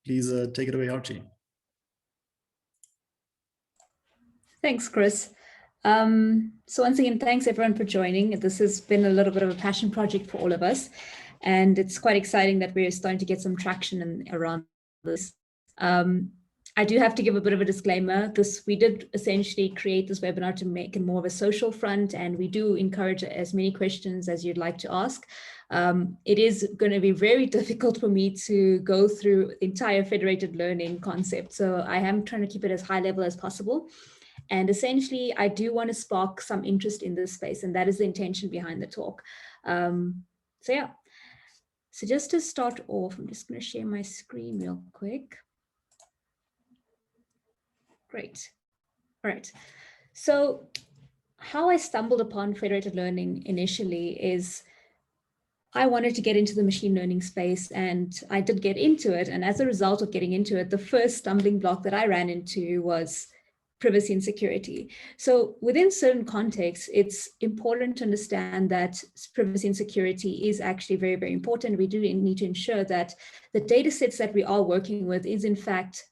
Please take it away, Archie. Thanks, Chris. So once again, thanks everyone for joining. This has been a little bit of a passion project for all of us, and it's quite exciting that we're starting to get some traction around this. I do have to give a bit of a disclaimer. We did essentially create this webinar to make it more of a social front, and we do encourage as many questions as you'd like to ask. It is going to be very difficult for me to go through the entire federated learning concept, so I am trying to keep it as high level as possible. And essentially, I do want to spark some interest in this space, and that is the intention behind the talk. So yeah, so just to start off, I'm just going to share my screen real quick. Great. All right. So how I stumbled upon federated learning initially is I wanted to get into the machine learning space, and I did get into it. And as a result of getting into it, the first stumbling block that I ran into was privacy and security. So within certain contexts, it's important to understand that privacy and security is actually very, very important. We do need to ensure that the data sets that we are working with is in fact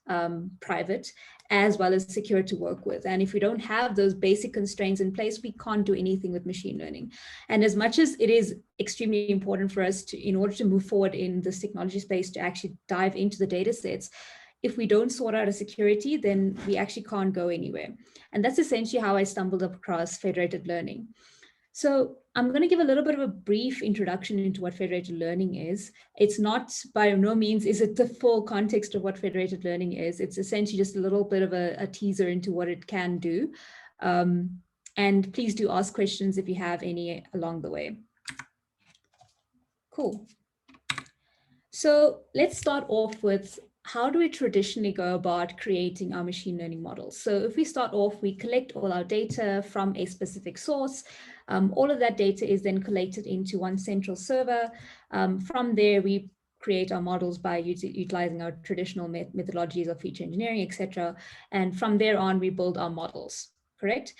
private, as well as secure to work with. And if we don't have those basic constraints in place, we can't do anything with machine learning. And as much as it is extremely important for us to, in order to move forward in this technology space, to actually dive into the data sets, if we don't sort out a security, then we actually can't go anywhere. And that's essentially how I stumbled across federated learning. So I'm going to give a little bit of a brief introduction into what federated learning is. It's not, by no means is it the full context of what federated learning is. It's essentially just a little bit of a teaser into what it can do. And please do ask questions if you have any along the way. Cool. So let's start off with, how do we traditionally go about creating our machine learning models? So if we start off, we collect all our data from a specific source. All of that data is then collated into one central server. From there, we create our models by utilizing our traditional methodologies of feature engineering, etc. And from there on, we build our models, correct?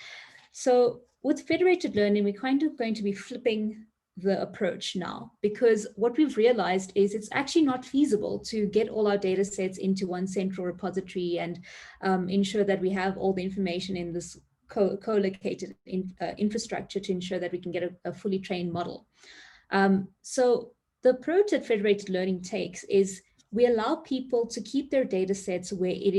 So with federated learning, we're kind of going to be flipping the approach now, because what we've realized is it's actually not feasible to get all our data sets into one central repository and ensure that we have all the information in this co-located infrastructure to ensure that we can get a fully trained model. So the approach that federated learning takes is we allow people to keep their data sets where it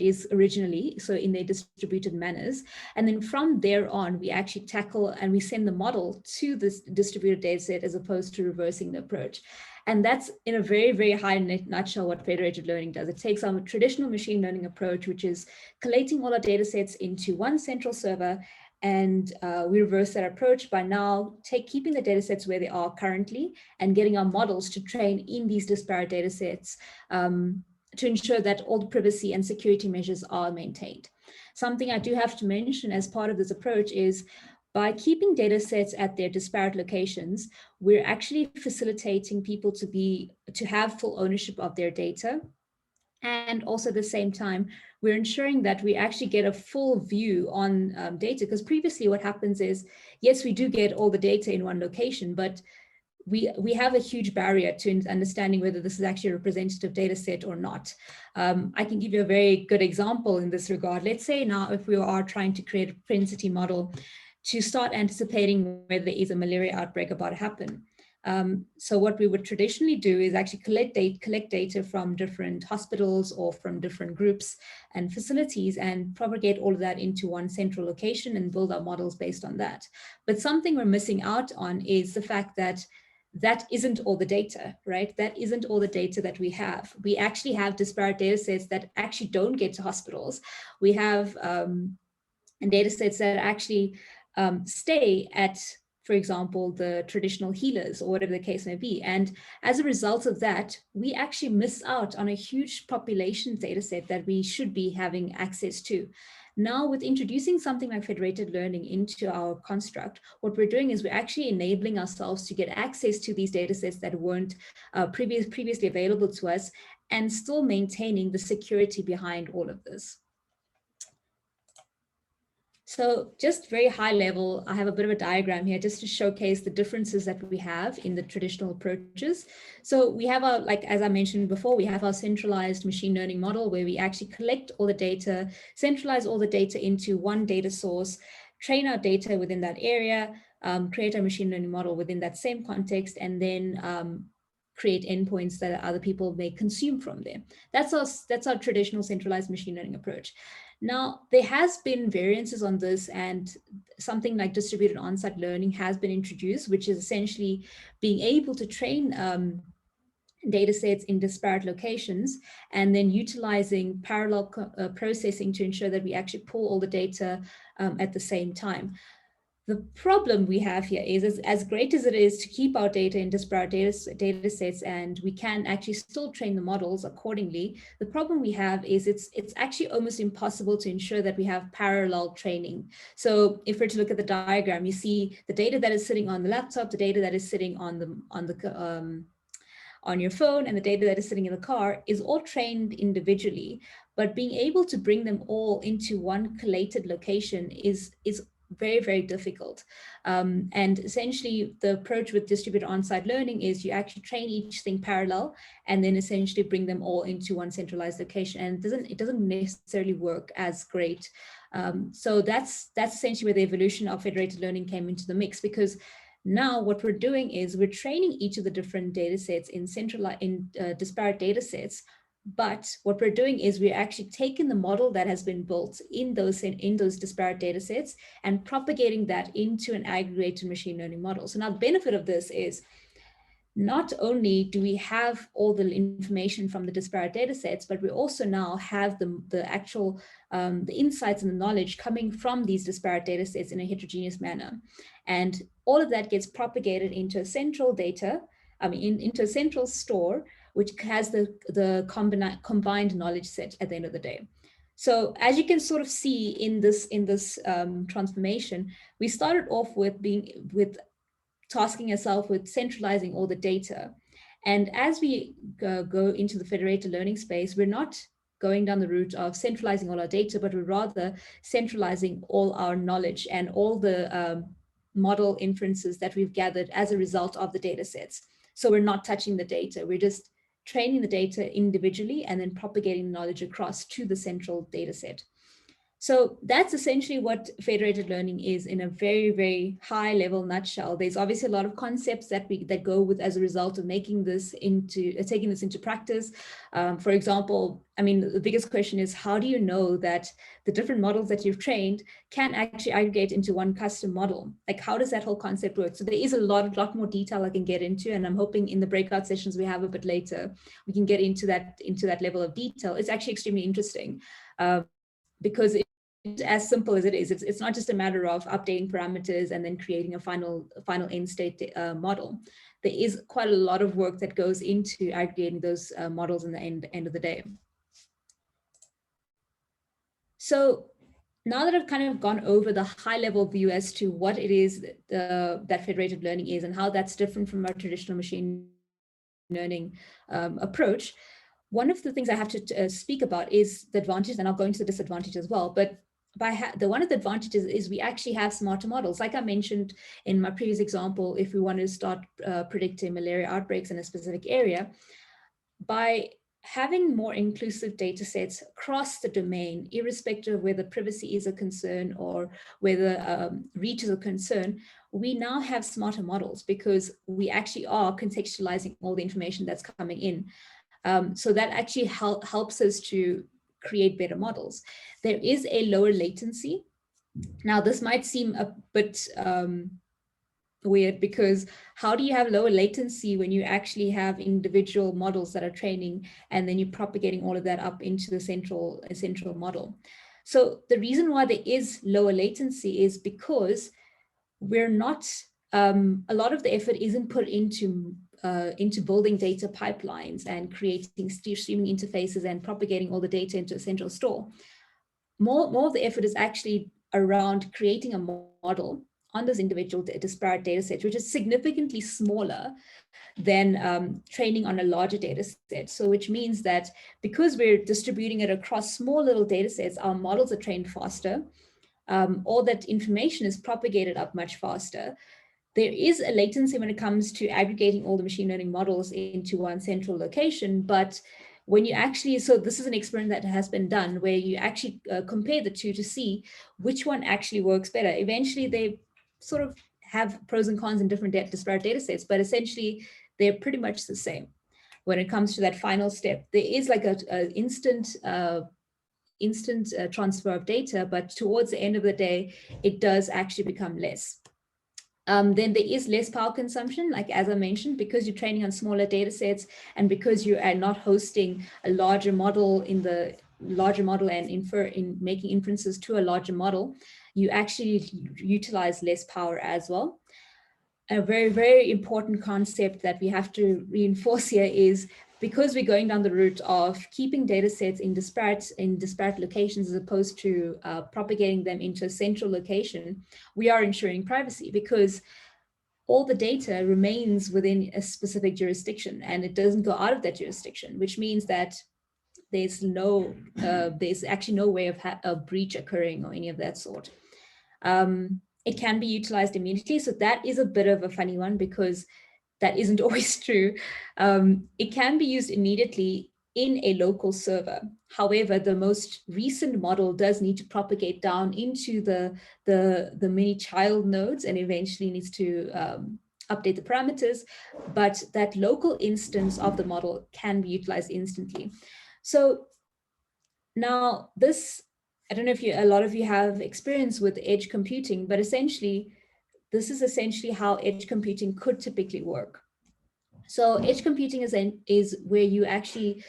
is originally, so in their distributed manners. And then from there on, we actually tackle and we send the model to this distributed data set as opposed to reversing the approach. And that's in a very, very high nutshell what federated learning does. It takes our traditional machine learning approach, which is collating all our data sets into one central server, and we reverse that approach by now keeping the data sets where they are currently and getting our models to train in these disparate data sets to ensure that all the privacy and security measures are maintained. Something I do have to mention as part of this approach is, by keeping data sets at their disparate locations, we're actually facilitating people to have full ownership of their data. And also at the same time, we're ensuring that we actually get a full view on data, because previously what happens is, yes, we do get all the data in one location, but we have a huge barrier to understanding whether this is actually a representative data set or not. I can give you a very good example in this regard. Let's say now if we are trying to create a propensity model to start anticipating whether there is a malaria outbreak about to happen. So what we would traditionally do is actually collect data from different hospitals or from different groups and facilities and propagate all of that into one central location and build our models based on that. But something we're missing out on is the fact that that isn't all the data, right? That isn't all the data that we have. We actually have disparate data sets that actually don't get to hospitals. We have data sets that actually stay at, for example, the traditional healers or whatever the case may be. And as a result of that, we actually miss out on a huge population data set that we should be having access to. Now, with introducing something like federated learning into our construct, what we're doing is we're actually enabling ourselves to get access to these data sets that weren't previously available to us, and still maintaining the security behind all of this. So just very high level, I have a bit of a diagram here just to showcase the differences that we have in the traditional approaches. So we have our, like, as I mentioned before, we have our centralized machine learning model where we actually collect all the data, centralize all the data into one data source, train our data within that area, create a machine learning model within that same context, and then create endpoints that other people may consume from there. That's our traditional centralized machine learning approach. Now, there has been variances on this, and something like distributed on-site learning has been introduced, which is essentially being able to train data sets in disparate locations and then utilizing parallel processing to ensure that we actually pull all the data at the same time. The problem we have here is as great as it is to keep our data in disparate data sets, and we can actually still train the models accordingly, the problem we have is it's actually almost impossible to ensure that we have parallel training. So if we're to look at the diagram, you see the data that is sitting on the laptop, the data that is sitting on your phone, and the data that is sitting in the car is all trained individually, but being able to bring them all into one collated location is very, very difficult. And essentially the approach with distributed on-site learning is you actually train each thing parallel and then essentially bring them all into one centralized location. And it doesn't necessarily work as great. So that's essentially where the evolution of federated learning came into the mix, because now what we're doing is we're training each of the different data sets in disparate data sets. But what we're doing is we're actually taking the model that has been built in those disparate data sets and propagating that into an aggregated machine learning model. So now the benefit of this is not only do we have all the information from the disparate data sets, but we also now have the actual the insights and the knowledge coming from these disparate data sets in a heterogeneous manner. And all of that gets propagated into a central into a central store, which has the combined knowledge set at the end of the day. So as you can sort of see in this transformation, we started off with tasking ourselves with centralizing all the data. And as we go into the federated learning space, we're not going down the route of centralizing all our data, but we're rather centralizing all our knowledge and all the model inferences that we've gathered as a result of the data sets. So we're not touching the data. We're just training the data individually and then propagating knowledge across to the central data set. So that's essentially what federated learning is in a very, very high level nutshell. There's obviously a lot of concepts that go with as a result of taking this into practice. For example, I mean, the biggest question is, how do you know that the different models that you've trained can actually aggregate into one custom model? Like, how does that whole concept work? So there is a lot more detail I can get into, and I'm hoping in the breakout sessions we have a bit later, we can get into that level of detail. It's actually extremely interesting because as simple as it is, it's not just a matter of updating parameters and then creating a final end state model. There is quite a lot of work that goes into aggregating those models in the end of the day. So now that I've kind of gone over the high level view as to what it is that federated learning is and how that's different from our traditional machine learning approach, one of the things I have to speak about is the advantage, and I'll go into the disadvantage as well. But one of the advantages is we actually have smarter models. Like I mentioned in my previous example, if we want to start predicting malaria outbreaks in a specific area, by having more inclusive data sets across the domain, irrespective of whether privacy is a concern or whether reach is a concern, we now have smarter models because we actually are contextualizing all the information that's coming in. So that actually helps us to create better models. There is a lower latency. Now, this might seem a bit weird, because how do you have lower latency when you actually have individual models that are training and then you're propagating all of that up into the central model? So the reason why there is lower latency is because we're not, a lot of the effort isn't put into building data pipelines and creating streaming interfaces and propagating all the data into a central store. More of the effort is actually around creating a model on those individual disparate data sets, which is significantly smaller than training on a larger data set. So which means that because we're distributing it across small little data sets, our models are trained faster. all that information is propagated up much faster. There is a latency when it comes to aggregating all the machine learning models into one central location, but when you actually, so this is an experiment that has been done where you actually compare the two to see which one actually works better. Eventually they sort of have pros and cons in different disparate data sets, but essentially they're pretty much the same. When it comes to that final step, there is like a instant transfer of data, but towards the end of the day, it does actually become less. Then there is less power consumption, like as I mentioned, because you're training on smaller data sets and because you are not hosting a larger model and making inferences to a larger model, you actually utilize less power as well. A very, very important concept that we have to reinforce here is because we're going down the route of keeping data sets in disparate locations as opposed to propagating them into a central location, we are ensuring privacy because all the data remains within a specific jurisdiction and it doesn't go out of that jurisdiction, which means that there's actually no way of a breach occurring or any of that sort. It can be utilized immediately. So that is a bit of a funny one because that isn't always true. It can be used immediately in a local server. However, the most recent model does need to propagate down into the many child nodes and eventually needs to update the parameters, but that local instance of the model can be utilized instantly. So now this, I don't know if a lot of you have experience with edge computing, but essentially, this is essentially how edge computing could typically work. So edge computing is where you actually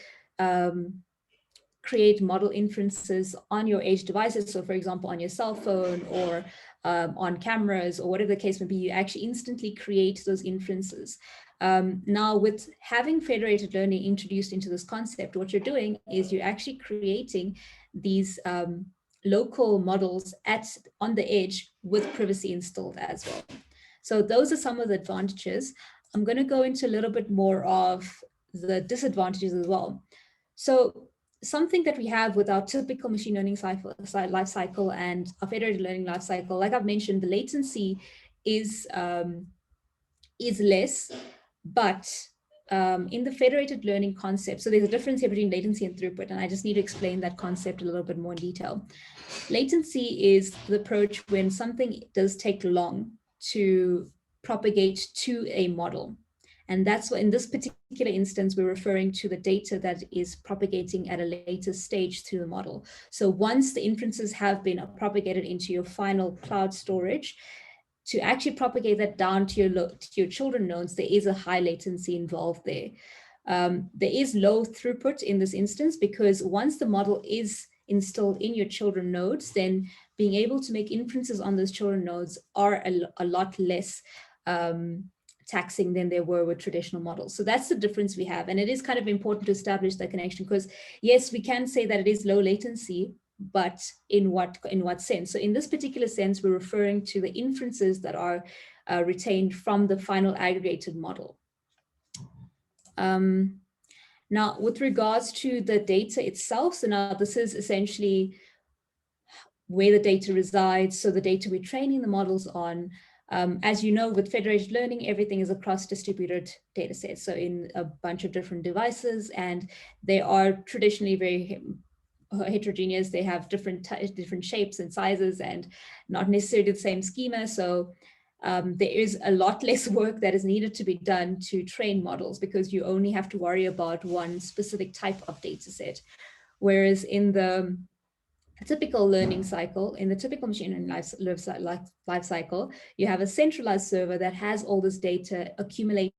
create model inferences on your edge devices. So for example, on your cell phone or on cameras or whatever the case may be, you actually instantly create those inferences. Now with having federated learning introduced into this concept, what you're doing is you're actually creating these local models on the edge with privacy installed as well. So those are some of the advantages. I'm going to go into a little bit more of the disadvantages as well. So something that we have with our typical machine learning life cycle and our federated learning life cycle, like I've mentioned, the latency is less, but in the federated learning concept, so there's a difference here between latency and throughput, and I just need to explain that concept a little bit more in detail. Latency is the approach when something does take long to propagate to a model. And that's what, in this particular instance, we're referring to the data that is propagating at a later stage through the model. So once the inferences have been propagated into your final cloud storage, to actually propagate that down to your children nodes, there is a high latency involved there. There is low throughput in this instance because once the model is installed in your children nodes, then being able to make inferences on those children nodes are a lot less taxing than they were with traditional models. So that's the difference we have. And it is kind of important to establish that connection because yes, we can say that it is low latency, but in what sense? So in this particular sense, we're referring to the inferences that are retained from the final aggregated model. Now, with regards to the data itself, so now this is essentially where the data resides. So the data we're training the models on. As you know, with federated learning, everything is across distributed data sets. So in a bunch of different devices, and they are traditionally very heterogeneous. They have different shapes and sizes and not necessarily the same schema. So there is a lot less work that is needed to be done to train models because you only have to worry about one specific type of data set. Whereas in the typical learning cycle, in the typical machine learning life cycle, you have a centralized server that has all this data accumulated.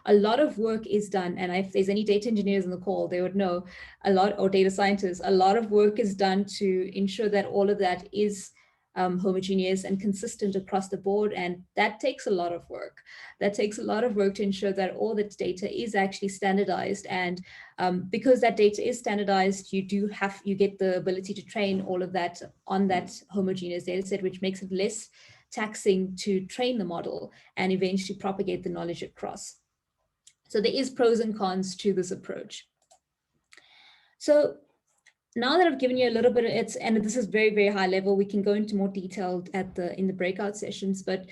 A lot of work is done, and if there's any data engineers on the call, they would know or data scientists, a lot of work is done to ensure that all of that is homogeneous and consistent across the board, and that takes a lot of work. That takes a lot of work to ensure that all that data is actually standardized, and because that data is standardized, you get the ability to train all of that on that homogeneous data set, which makes it less taxing to train the model and eventually propagate the knowledge across. So there is pros and cons to this approach. So now that I've given you a little bit of it, and this is very, very high level, we can go into more detail in the breakout sessions, but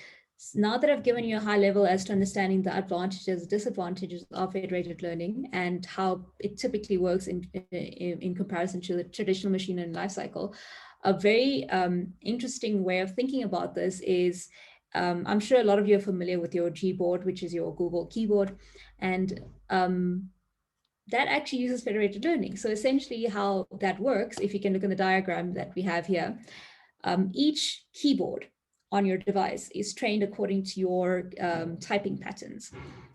now that I've given you a high level as to understanding the advantages, disadvantages of federated learning and how it typically works in comparison to the traditional machine learning lifecycle, a very interesting way of thinking about this is, I'm sure a lot of you are familiar with your Gboard, which is your Google keyboard, and that actually uses federated learning. So essentially how that works, if you can look in the diagram that we have here, each keyboard on your device is trained according to your typing patterns.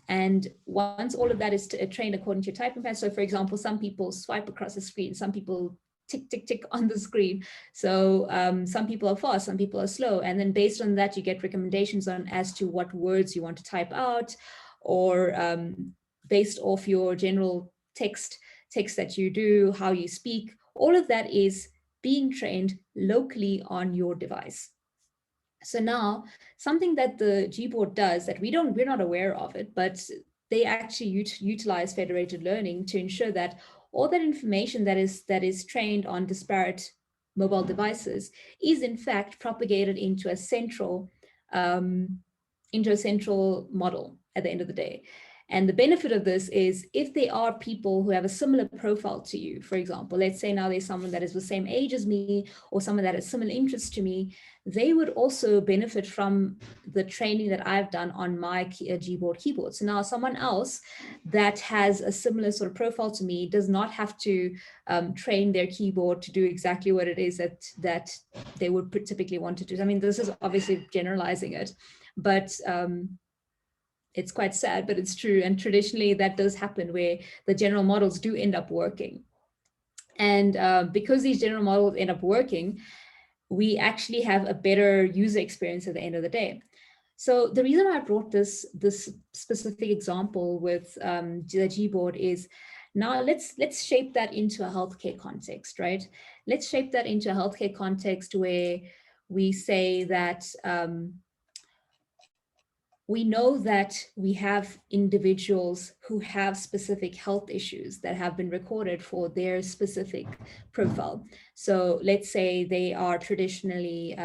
And once all of that is trained according to your typing patterns, so for example, some people swipe across the screen, some people tick, tick, tick on the screen. So some people are fast, some people are slow. And then based on that, you get recommendations on as to what words you want to type out, or based off your general text that you do, how you speak, all of that is being trained locally on your device. So now something that the Gboard does that we're not aware of it, but they actually utilize federated learning to ensure that all that information that is trained on disparate mobile devices is in fact propagated into a central model at the end of the day. And the benefit of this is if there are people who have a similar profile to you, for example, let's say now there's someone that is the same age as me or someone that has similar interests to me, they would also benefit from the training that I've done on my Gboard keyboard. So now someone else that has a similar sort of profile to me does not have to train their keyboard to do exactly what it is that they would typically want to do. I mean, this is obviously generalizing it, but it's quite sad, but it's true. And traditionally that does happen where the general models do end up working. And because these general models end up working, we actually have a better user experience at the end of the day. So the reason I brought this specific example with the Gboard is, now let's shape that into a healthcare context, right? Let's shape that into a healthcare context where we say that we know that we have individuals who have specific health issues that have been recorded for their specific profile. So let's say they are traditionally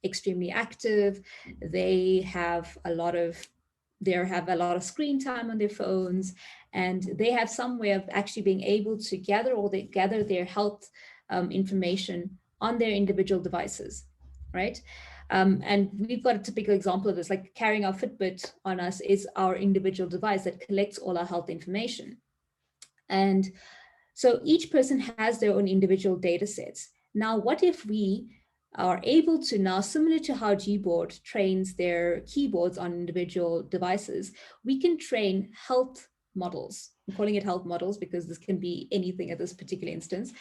extremely active. They have a lot of screen time on their phones, and they have some way of actually being able to gather their health information on their individual devices, right? And we've got a typical example of this, like carrying our Fitbit on us is our individual device that collects all our health information. And so each person has their own individual data sets. Now, what if we are able to now, similar to how Gboard trains their keyboards on individual devices, we can train health models. I'm calling it health models because this can be anything at this particular instance.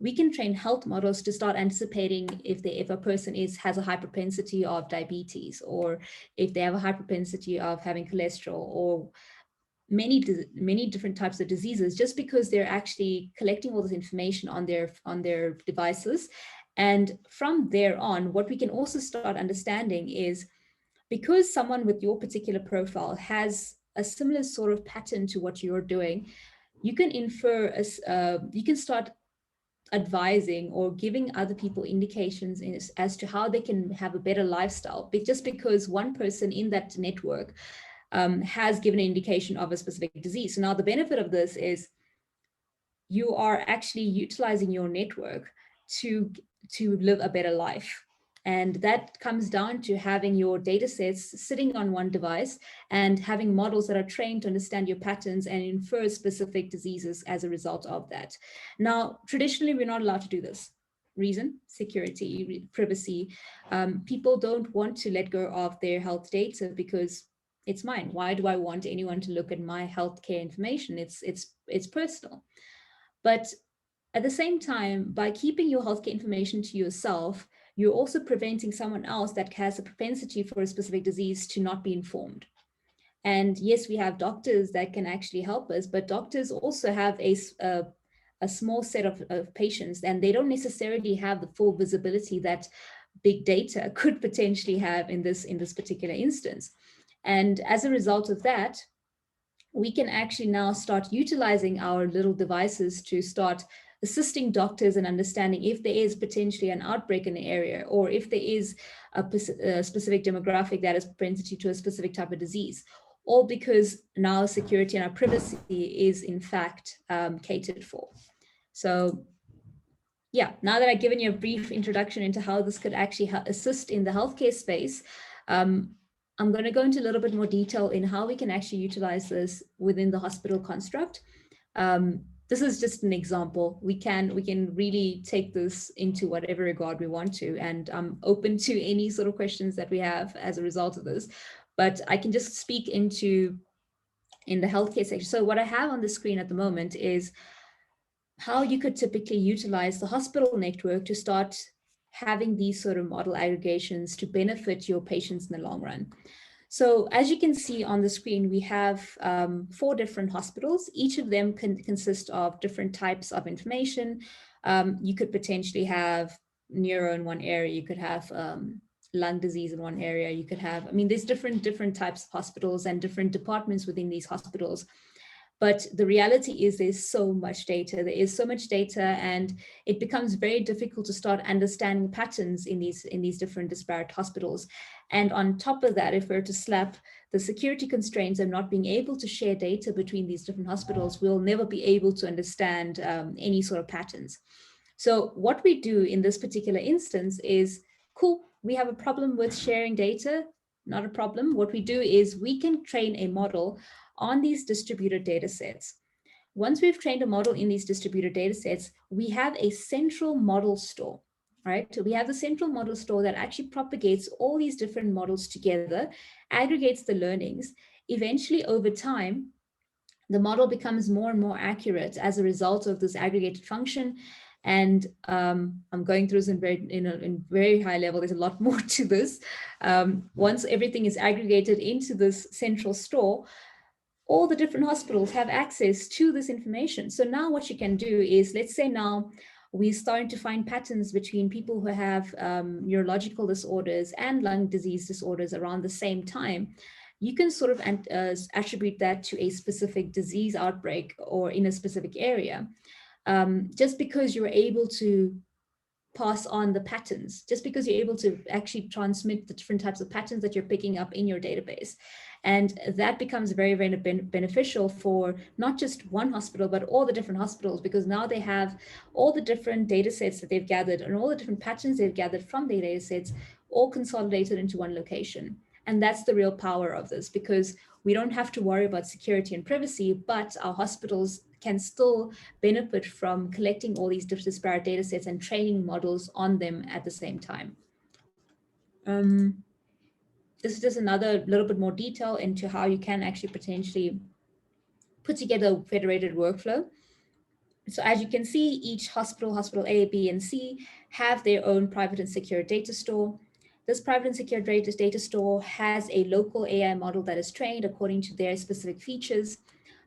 We can train health models to start anticipating if a person has a high propensity of diabetes, or if they have a high propensity of having cholesterol, or many different types of diseases, just because they're actually collecting all this information on their devices. And from there on, what we can also start understanding is, because someone with your particular profile has a similar sort of pattern to what you're doing, you can infer you can start advising or giving other people indications as to how they can have a better lifestyle, just because one person in that network has given an indication of a specific disease. So now the benefit of this is you are actually utilizing your network to live a better life. And that comes down to having your data sets sitting on one device and having models that are trained to understand your patterns and infer specific diseases as a result of that. Now, traditionally, we're not allowed to do this. Reason: security, privacy. People don't want to let go of their health data because it's mine. Why do I want anyone to look at my healthcare information? It's personal. But at the same time, by keeping your healthcare information to yourself, you're also preventing someone else that has a propensity for a specific disease to not be informed. And yes, we have doctors that can actually help us, but doctors also have a small set of patients, and they don't necessarily have the full visibility that big data could potentially have in this particular instance. And as a result of that, we can actually now start utilizing our little devices to start assisting doctors in understanding if there is potentially an outbreak in the area, or if there is a specific demographic that is propensity to a specific type of disease, all because now security and our privacy is in fact catered for. So yeah, now that I've given you a brief introduction into how this could actually assist in the healthcare space, I'm going to go into a little bit more detail in how we can actually utilize this within the hospital construct. This is just an example. We can really take this into whatever regard we want to, and I'm open to any sort of questions that we have as a result of this. But I can just speak into in the healthcare section. So what I have on the screen at the moment is how you could typically utilize the hospital network to start having these sort of model aggregations to benefit your patients in the long run. So as you can see on the screen, we have 4 different hospitals. Each of them can consist of different types of information. You could potentially have neuro in one area. You could have lung disease in one area. You could have, there's different types of hospitals and different departments within these hospitals. But the reality is there's so much data. There is so much data, and it becomes very difficult to start understanding patterns in these different disparate hospitals. And on top of that, if we're to slap the security constraints of not being able to share data between these different hospitals, we'll never be able to understand any sort of patterns. So what we do in this particular instance is, cool, we have a problem with sharing data, not a problem. What we do is we can train a model on these distributed data sets. Once we've trained a model in these distributed data sets, we have a central model store, right? So we have the central model store that actually propagates all these different models together, aggregates the learnings. Eventually, over time, the model becomes more and more accurate as a result of this aggregated function. And I'm going through this in very high level. There's a lot more to this. Once everything is aggregated into this central store, all the different hospitals have access to this information. So now what you can do is, let's say now we're starting to find patterns between people who have neurological disorders and lung disease disorders around the same time. You can sort of attribute that to a specific disease outbreak or in a specific area, just because you're able to pass on the patterns, just because you're able to actually transmit the different types of patterns that you're picking up in your database. And that becomes very, very beneficial for not just one hospital, but all the different hospitals, because now they have all the different data sets that they've gathered and all the different patterns they've gathered from their data sets, all consolidated into one location. And that's the real power of this, because we don't have to worry about security and privacy, but our hospitals can still benefit from collecting all these disparate data sets and training models on them at the same time. This is just another little bit more detail into how you can actually potentially put together a federated workflow. So as you can see, each hospital A, B, and C have their own private and secure data store. This private and secure data store has a local AI model that is trained according to their specific features.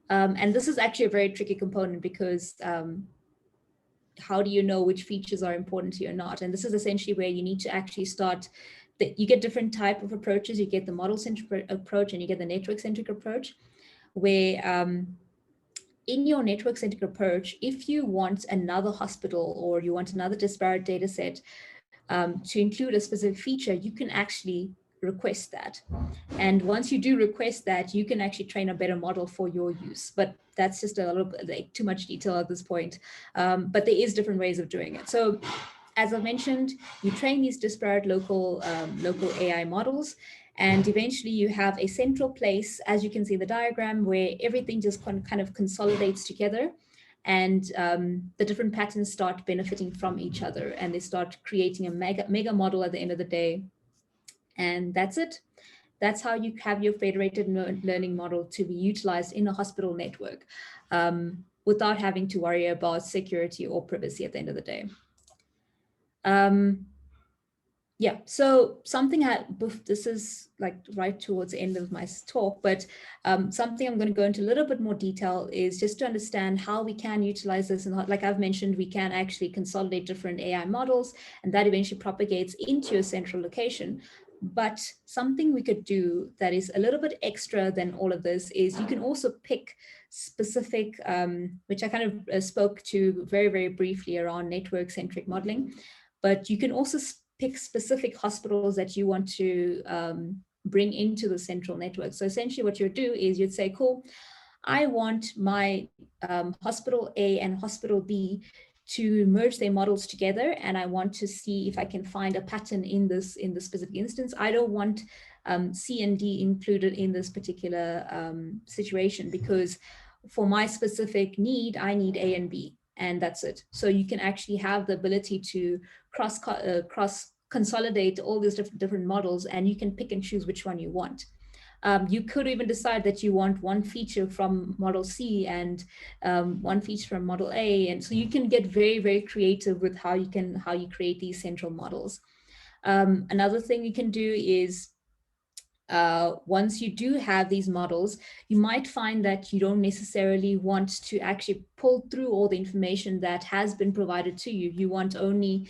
And this is actually a very tricky component, because how do you know which features are important to you or not? And this is essentially where you need to actually start. You get different type of approaches. You get the model-centric approach and you get the network-centric approach, where in your network-centric approach, if you want another hospital or you want another disparate data set to include a specific feature, you can actually request that. And once you do request that, you can actually train a better model for your use. But that's just a little bit like too much detail at this point. But there is different ways of doing it. So as I mentioned, you train these disparate local AI models, and eventually you have a central place, as you can see in the diagram, where everything just kind of consolidates together, and the different patterns start benefiting from each other, and they start creating a mega model at the end of the day. And that's it. That's how you have your federated learning model to be utilized in a hospital network without having to worry about security or privacy at the end of the day. Yeah, so something this is like right towards the end of my talk, but something I'm going to go into a little bit more detail is just to understand how we can utilize this. And like I've mentioned, we can actually consolidate different AI models, and that eventually propagates into a central location. But something we could do that is a little bit extra than all of this is you can also pick specific, which I kind of spoke to very, very briefly around network-centric modeling, but you can also pick specific hospitals that you want to bring into the central network. So essentially what you'd do is you'd say, cool, I want my hospital A and hospital B to merge their models together, and I want to see if I can find a pattern in this specific instance. I don't want C and D included in this particular situation, because for my specific need, I need A and B, and that's it. So you can actually have the ability to cross consolidate all these different models, and you can pick and choose which one you want. You could even decide that you want one feature from model C and one feature from model A. And so you can get very, very creative with how you create these central models. Another thing you can do is once you do have these models, you might find that you don't necessarily want to actually pull through all the information that has been provided to you. You want only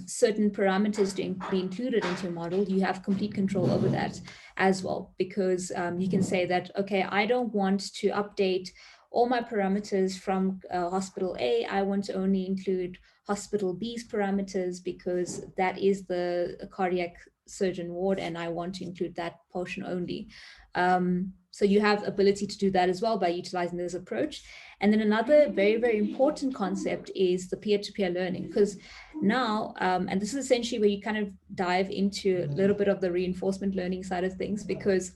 certain parameters to be included into your model. You have complete control over that as well, because you can say that, okay, I don't want to update all my parameters from hospital A. I want to only include hospital B's parameters because that is the cardiac surgeon ward, and I want to include that portion only. So you have ability to do that as well by utilizing this approach. And then another very, very important concept is the peer-to-peer learning, because now, and this is essentially where you kind of dive into a little bit of the reinforcement learning side of things, because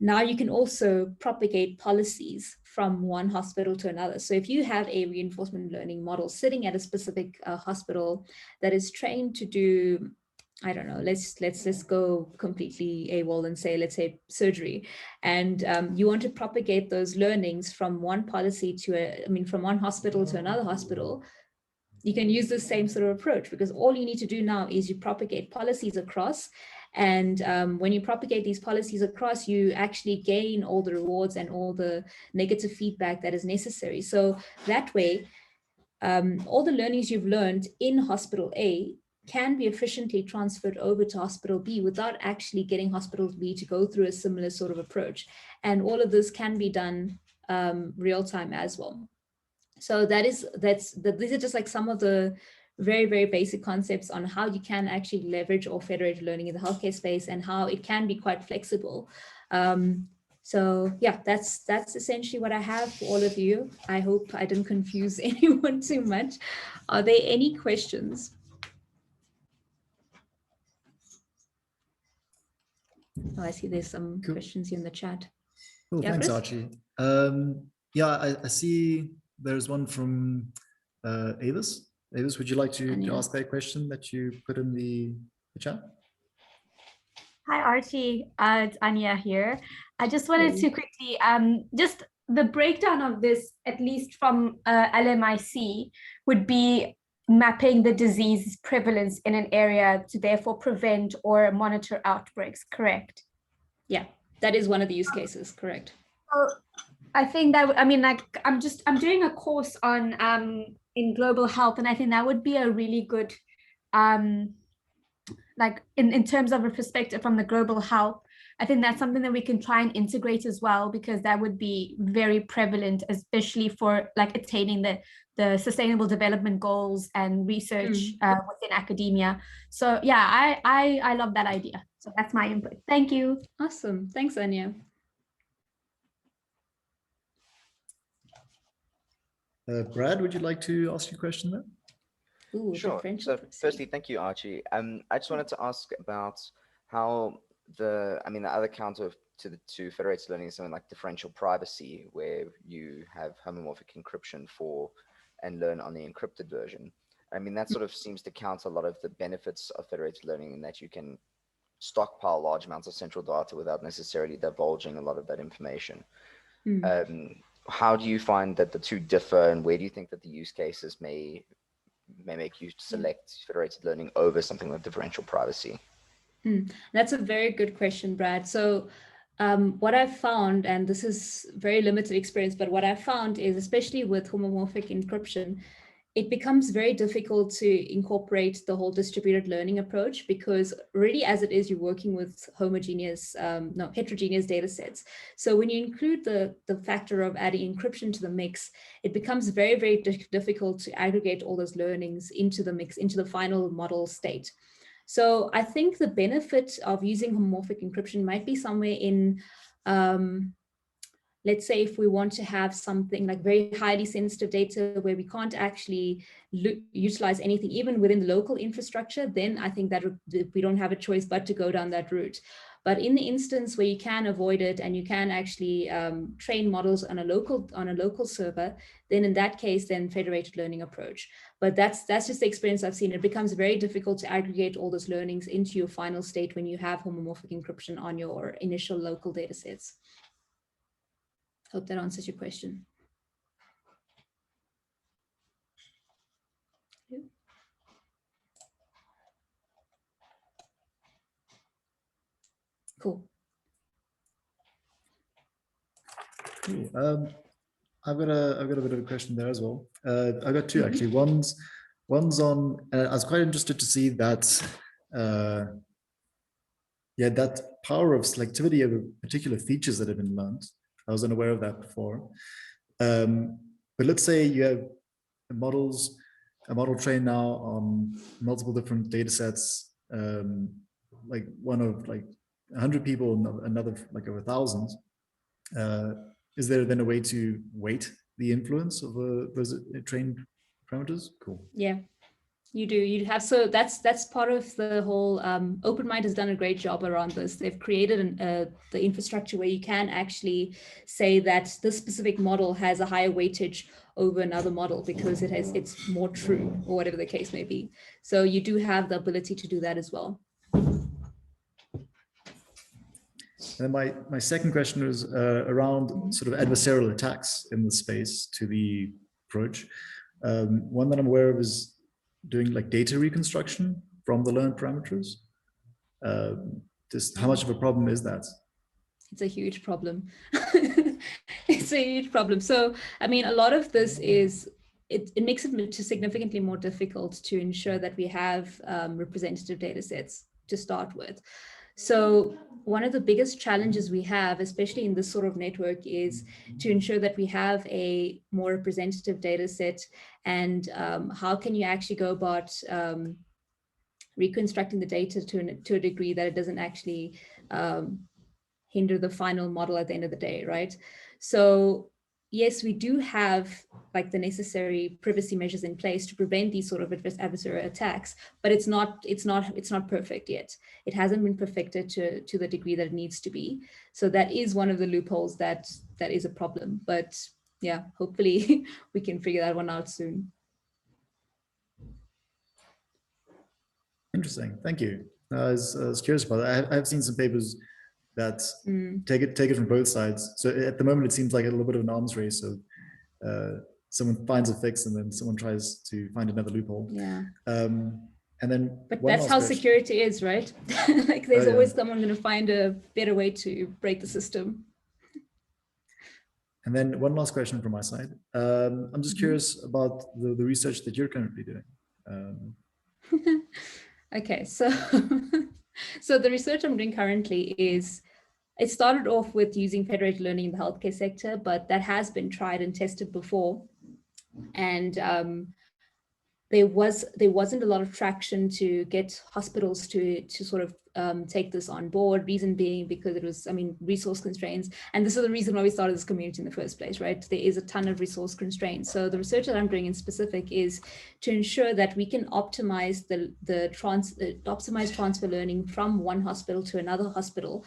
now you can also propagate policies from one hospital to another. So if you have a reinforcement learning model sitting at a specific hospital that is trained to do, I don't know, let's go completely AWOL and say, let's say surgery. And you want to propagate those learnings from one policy to from one hospital to another hospital. You can use the same sort of approach, because all you need to do now is you propagate policies across. And when you propagate these policies across, you actually gain all the rewards and all the negative feedback that is necessary. So that way, all the learnings you've learned in hospital A can be efficiently transferred over to hospital B without actually getting hospital B to go through a similar sort of approach. And all of this can be done real time as well. So these are just like some of the very, very basic concepts on how you can actually leverage or federated learning in the healthcare space, and how it can be quite flexible. So yeah, that's essentially what I have for all of you. I hope I didn't confuse anyone too much. Are there any questions? Oh, I see there's some questions here in the chat. Cool, yeah, thanks, Archie. Yeah, I see there's one from Avis. Avis, would you like to ask that question that you put in the chat? Hi, Archie. It's Anya here. I just wanted to quickly, just the breakdown of this, at least from LMIC, would be mapping the disease prevalence in an area to therefore prevent or monitor outbreaks, correct? Yeah, that is one of the use cases, correct. So I think that, I mean, like, I'm doing a course on in global health, and I think that would be a really good like in terms of a perspective from the global health. I think that's something that we can try and integrate as well, because that would be very prevalent, especially for like attaining the sustainable development goals and research within academia. So yeah, I love that idea. So that's my input. Thank you. Awesome. Thanks, Anya. Brad, would you like to ask your question there? Ooh, sure. So firstly, thank you, Archie. I just wanted to ask about how the other counter to federated learning is something like differential privacy, where you have homomorphic encryption for and learn on the encrypted version. I mean, that sort of seems to counter a lot of the benefits of federated learning in that you can stockpile large amounts of central data without necessarily divulging a lot of that information. How do you find that the two differ, and where do you think that the use cases may make you select federated learning over something like differential privacy? That's a very good question, Brad. So what I've found, and this is very limited experience, but what I've found is, especially with homomorphic encryption, it becomes very difficult to incorporate the whole distributed learning approach, because really as it is, you're working with heterogeneous data sets. So when you include the factor of adding encryption to the mix, it becomes very, very difficult to aggregate all those learnings into the mix, into the final model state. So I think the benefit of using homomorphic encryption might be somewhere in, let's say if we want to have something like very highly sensitive data where we can't actually utilize anything, even within the local infrastructure, then I think that we don't have a choice but to go down that route. But in the instance where you can avoid it and you can actually train models on a local server, then in that case, then federated learning approach. But that's just the experience I've seen. It becomes very difficult to aggregate all those learnings into your final state when you have homomorphic encryption on your initial local data sets. Hope that answers your question. Cool. Cool. I've got a bit of a question there as well. I've got two actually. One's on. I was quite interested to see that. That power of selectivity of particular features that have been learned. I was unaware of that before. But let's say you have a model trained now on multiple different data sets, like one of like 100 people, another like over 1,000. Is there then a way to weight the influence of those trained parameters? Cool. Yeah. You do. You have, so that's part of the whole. OpenMind has done a great job around this. They've created the infrastructure where you can actually say that this specific model has a higher weightage over another model because it's more true, or whatever the case may be. So you do have the ability to do that as well. And my second question was around sort of adversarial attacks in the space to the approach. One that I'm aware of is doing like data reconstruction from the learned parameters. Just how much of a problem is that? It's a huge problem. It's a huge problem. So, I mean, a lot of this is, it makes it significantly more difficult to ensure that we have representative data sets to start with. So one of the biggest challenges we have, especially in this sort of network, is to ensure that we have a more representative data set. And how can you actually go about reconstructing the data to a degree that it doesn't actually hinder the final model at the end of the day, right? So yes, we do have like the necessary privacy measures in place to prevent these sort of adversarial attacks, but it's not perfect yet. It hasn't been perfected to the degree that it needs to be. So that is one of the loopholes that is a problem. But yeah, hopefully we can figure that one out soon. Interesting, thank you. I was curious about that. I've seen some papers that take it from both sides. So at the moment, it seems like a little bit of an arms race of someone finds a fix and then someone tries to find another loophole. Yeah. And then, but that's how security is, right? Like there's always someone going to find a better way to break the system. And then one last question from my side. I'm just curious about the research that you're currently doing. Okay, so so the research I'm doing currently is, it started off with using federated learning in the healthcare sector, but that has been tried and tested before. And there wasn't a lot of traction to get hospitals to sort of take this on board. Reason being because it was, I mean, resource constraints. And this is the reason why we started this community in the first place, right? There is a ton of resource constraints. So the research that I'm doing in specific is to ensure that we can optimize optimize transfer learning from one hospital to another hospital,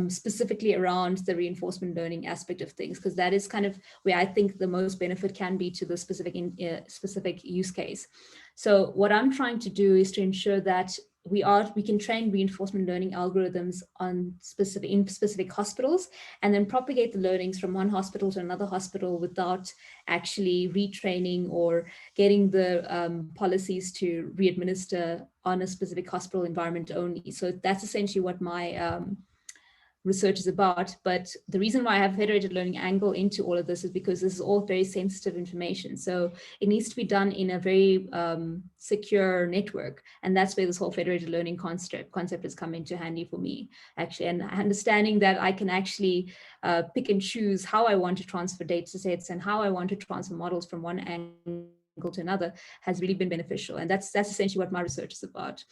specifically around the reinforcement learning aspect of things, because that is kind of where I think the most benefit can be to the specific use case. So what I'm trying to do is to ensure that we can train reinforcement learning algorithms in specific hospitals, and then propagate the learnings from one hospital to another hospital without actually retraining or getting the policies to re-administer on a specific hospital environment only. So that's essentially what my research is about. But the reason why I have federated learning angle into all of this is because this is all very sensitive information. So it needs to be done in a very secure network. And that's where this whole federated learning concept has come into handy for me, actually. And understanding that I can actually pick and choose how I want to transfer data sets and how I want to transfer models from one angle to another has really been beneficial. And that's essentially what my research is about.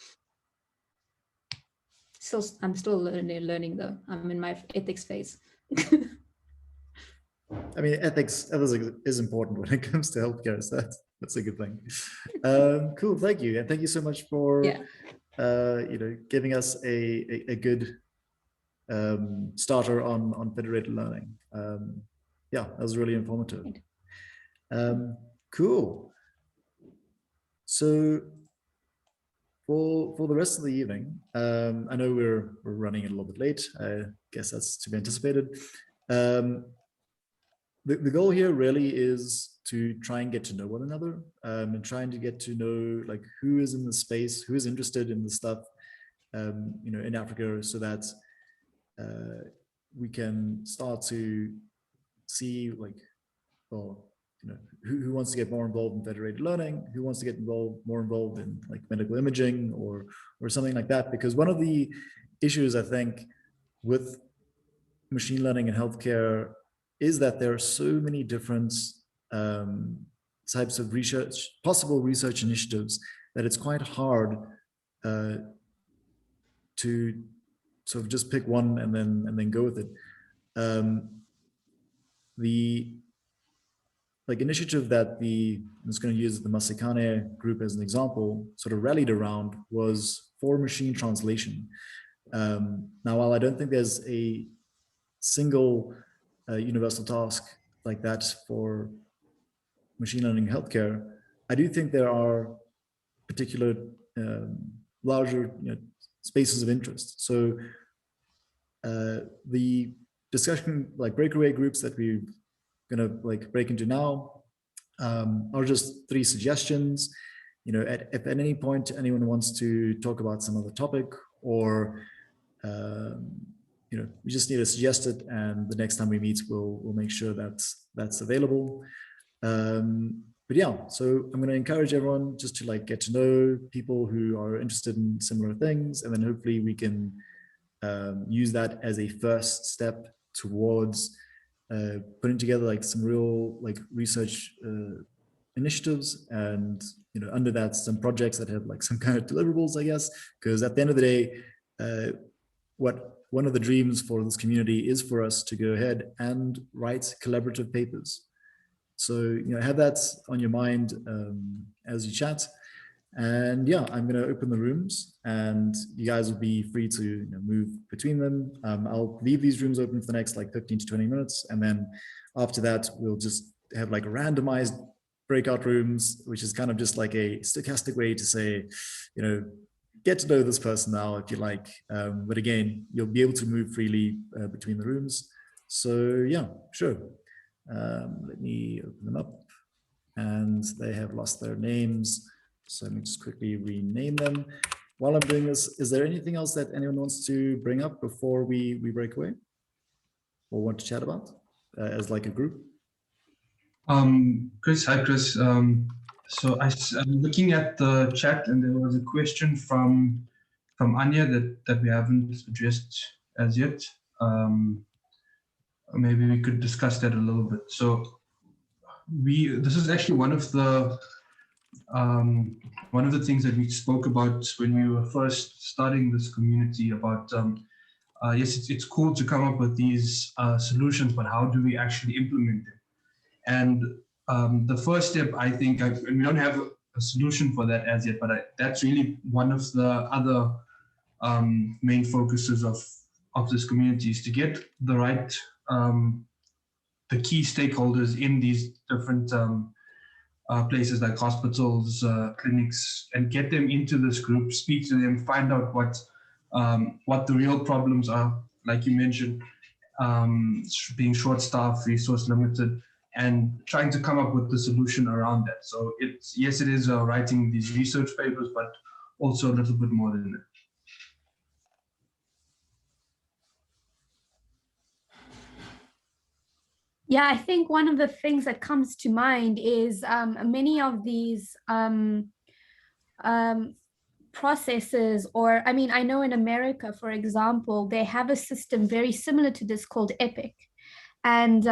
I'm still learning though. I'm in my ethics phase. I mean, ethics is important when it comes to healthcare, so that's a good thing. Cool, thank you, and thank you so much for giving us a good starter on federated learning. Yeah, that was really informative. Cool. So for the rest of the evening, I know we're running a little bit late. I guess that's to be anticipated. The goal here really is to try and get to know one another, and trying to get to know like who is in the space, who is interested in the stuff, in Africa, so that we can start to see like, well, who wants to get more involved in federated learning, who wants to get more involved in like medical imaging or something like that. Because one of the issues I think with machine learning in healthcare is that there are so many different types of research, possible research initiatives, that it's quite hard to sort of just pick one and then go with it. The initiative that I'm just going to use the Masekane group as an example, sort of rallied around was for machine translation. Now, while I don't think there's a single universal task like that for machine learning healthcare, I do think there are particular larger spaces of interest. So the discussion, like breakaway groups that we're gonna like break into now, are just 3 suggestions. If at any point anyone wants to talk about some other topic, or we just need to suggest it, and the next time we meet, we'll make sure that's available. But yeah, so I'm going to encourage everyone just to like get to know people who are interested in similar things, and then hopefully we can use that as a first step towards putting together like some real like research initiatives, and under that some projects that have like some kind of deliverables, I guess, because at the end of the day, one of the dreams for this community is for us to go ahead and write collaborative papers. So have that on your mind as you chat. And yeah, I'm going to open the rooms, and you guys will be free to move between them. I'll leave these rooms open for the next like 15 to 20 minutes. And then after that, we'll just have like randomized breakout rooms, which is kind of just like a stochastic way to say, get to know this person now if you like. But again, you'll be able to move freely between the rooms. So yeah, sure. Let me open them up, and they have lost their names. So let me just quickly rename them. While I'm doing this, is there anything else that anyone wants to bring up before we break away, or want to chat about as like a group? Chris, hi Chris. So I'm looking at the chat, and there was a question from Anya that we haven't addressed as yet. Maybe we could discuss that a little bit. So this is actually one of the things that we spoke about when we were first starting this community about, yes, it's cool to come up with these solutions, but how do we actually implement them? And the first step, I think, and we don't have a solution for that as yet, but that's really one of the other main focuses of this community, is to get the right, the key stakeholders in these different places like hospitals, clinics, and get them into this group, speak to them, find out what the real problems are, like you mentioned, being short-staffed, resource limited, and trying to come up with the solution around that. So it is writing these research papers, but also a little bit more than that. Yeah, I think one of the things that comes to mind is many of these processes, or I mean, I know in America, for example, they have a system very similar to this called Epic. And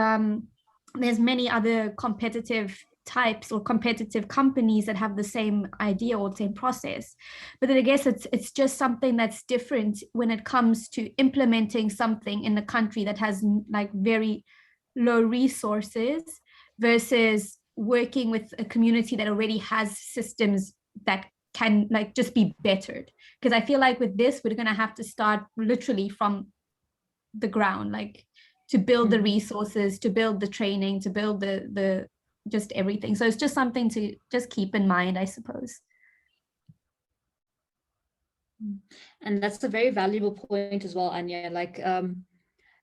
there's many other competitive types or competitive companies that have the same idea or the same process. But then I guess it's just something that's different when it comes to implementing something in a country that has like very low resources versus working with a community that already has systems that can like just be bettered. Because I feel like with this, we're going to have to start literally from the ground, like to build the resources, to build the training, to build the just everything. So it's just something to just keep in mind, I suppose. And that's a very valuable point as well, Anya. Like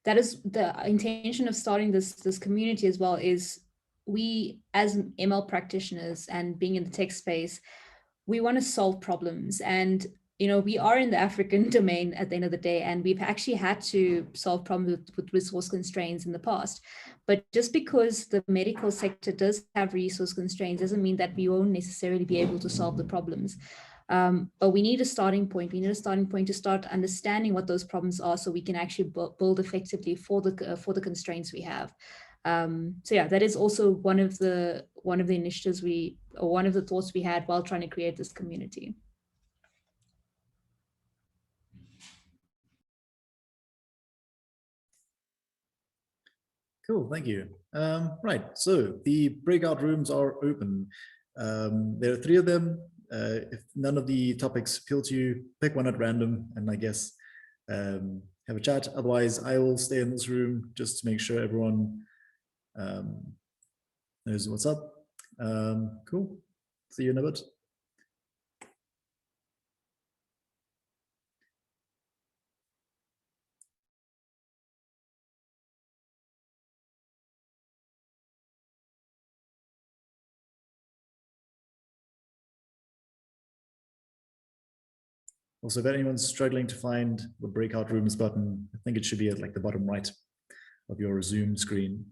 that is the intention of starting this community as well, is we as ML practitioners and being in the tech space, we want to solve problems. And you know, we are in the African domain at the end of the day, and we've actually had to solve problems with resource constraints in the past. But just because the medical sector does have resource constraints doesn't mean that we won't necessarily be able to solve the problems. But we need a starting point. We need a starting point to start understanding what those problems are, so we can actually build effectively for the constraints we have. So yeah, that is also one of the initiatives one of the thoughts we had while trying to create this community. Cool, thank you. Right, so the breakout rooms are open. There are 3 of them. If none of the topics appeal to you, pick one at random and I guess have a chat. Otherwise, I will stay in this room just to make sure everyone knows what's up. Cool, see you in a bit. Also, if anyone's struggling to find the breakout rooms button, I think it should be at like the bottom right of your Zoom screen.